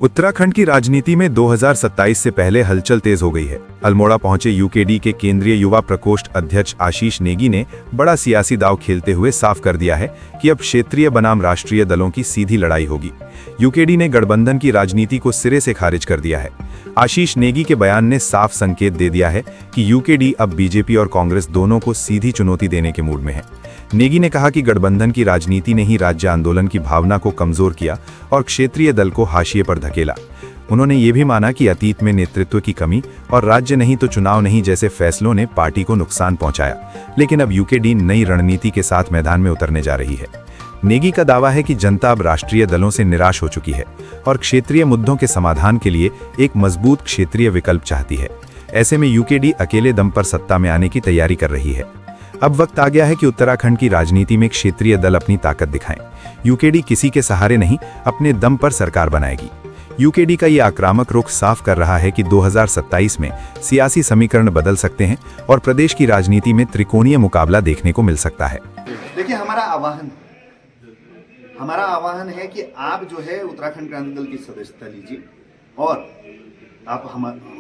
उत्तराखंड की राजनीति में 2027 से पहले हलचल तेज हो गई है। अल्मोड़ा पहुंचे यूकेडी के केंद्रीय युवा प्रकोष्ठ अध्यक्ष आशीष नेगी ने बड़ा सियासी दांव खेलते हुए साफ कर दिया है कि अब क्षेत्रीय बनाम राष्ट्रीय दलों की सीधी लड़ाई होगी। यूकेडी ने गठबंधन की राजनीति को सिरे से खारिज कर दिया है। आशीष नेगी के बयान ने साफ संकेत दे दिया है कि यूकेडी अब बीजेपी और कांग्रेस दोनों को सीधी चुनौती देने के मूड में है। नेगी ने कहा कि गठबंधन की राजनीति ने ही राज्य आंदोलन की भावना को कमजोर किया और क्षेत्रीय दल को हाशिए पर धकेला। उन्होंने ये भी माना कि अतीत में नेतृत्व की कमी और राज्य नहीं तो चुनाव नहीं जैसे फैसलों ने पार्टी को नुकसान पहुंचाया, लेकिन अब यूकेडी नई रणनीति के साथ मैदान में उतरने जा रही है। नेगी का दावा है कि जनता अब राष्ट्रीय दलों से निराश हो चुकी है और क्षेत्रीय मुद्दों के समाधान के लिए एक मजबूत क्षेत्रीय विकल्प चाहती है। ऐसे में यूकेडी अकेले दम पर सत्ता में आने की तैयारी कर रही है। अब वक्त आ गया है कि उत्तराखंड की राजनीति में क्षेत्रीय दल अपनी ताकत दिखाएं। यूकेडी किसी के सहारे नहीं, अपने दम पर सरकार बनाएगी। यूकेडी का ये आक्रामक रुख साफ कर रहा है कि 2027 में सियासी समीकरण बदल सकते हैं और प्रदेश की राजनीति में त्रिकोणीय मुकाबला देखने को मिल सकता है। देखिए, हमारा आह्वान है कि आप जो है उत्तराखंड क्रांति दल की सदस्यता लीजिए और आप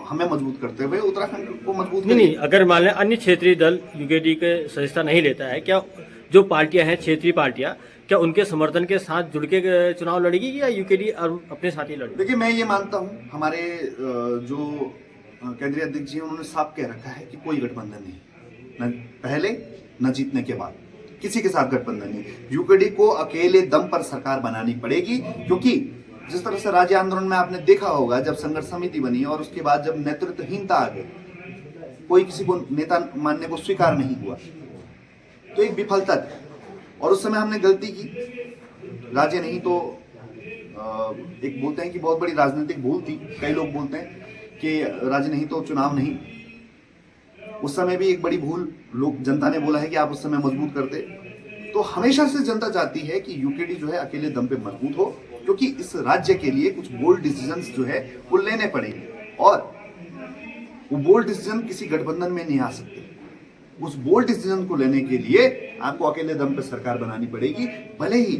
हमें मजबूत करते हुए उत्तराखंड को मजबूत नहीं, अगर मान लें अन्य क्षेत्रीय दल यूकेडी के सदस्यता नहीं लेता है, क्या जो पार्टियां हैं क्षेत्रीय पार्टियां, क्या उनके समर्थन के साथ जुड़ के चुनाव लड़ेगी या यूकेडी अपने साथ ही लड़ेगी? देखिए, मैं ये मानता हूँ, हमारे जो केंद्रीय अध्यक्ष जी उन्होंने साफ कह रखा है कि कोई गठबंधन नहीं, न पहले न जीतने के बाद किसी के साथ गठबंधन नहीं। यूकेडी को अकेले दम पर सरकार बनानी पड़ेगी, क्योंकि जिस तरह से राज्य आंदोलन में आपने देखा होगा, जब संघर्ष समिति बनी और उसके बाद जब नेतृत्वहीनता आ गई, कोई किसी को नेता मानने को स्वीकार नहीं हुआ, तो एक विफलता थी और उस समय हमने गलती की। राज्य नहीं तो एक बोलते हैं कि बहुत बड़ी राजनीतिक भूल थी। कई लोग बोलते हैं कि राज्य नहीं तो चुनाव नहीं। उस समय भी एक बड़ी भूल लोग जनता ने बोला है कि आप उस समय मजबूत करते। तो हमेशा से जनता चाहती है कि यूकेडी जो है अकेले दम पे मजबूत हो, क्योंकि इस राज्य के लिए कुछ बोल्ड डिसीजंस जो है वो लेने पड़ेंगे और वो बोल्ड डिसीजन किसी गठबंधन में नहीं आ सकते। उस बोल्ड डिसीजन को लेने के लिए आपको अकेले दम पे सरकार बनानी पड़ेगी, भले ही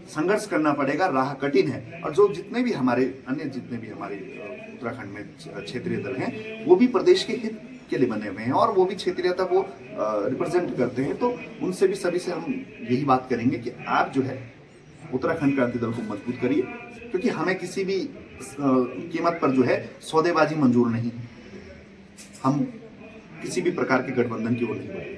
संघर्ष करना पड़ेगा, राह कठिन है। और जो जितने भी हमारे उत्तराखंड में क्षेत्रीय दल हैं, वो भी प्रदेश के हित के लिए बने हुए हैं और वो भी क्षेत्रीयता को रिप्रेजेंट करते हैं। तो उनसे भी सभी से हम यही बात करेंगे कि आप जो है उत्तराखंड क्रांति दल को मजबूत करिए, क्योंकि हमें किसी भी कीमत पर जो है सौदेबाजी मंजूर नहीं। हम किसी भी प्रकार के गठबंधन की ओर नहीं बढ़े।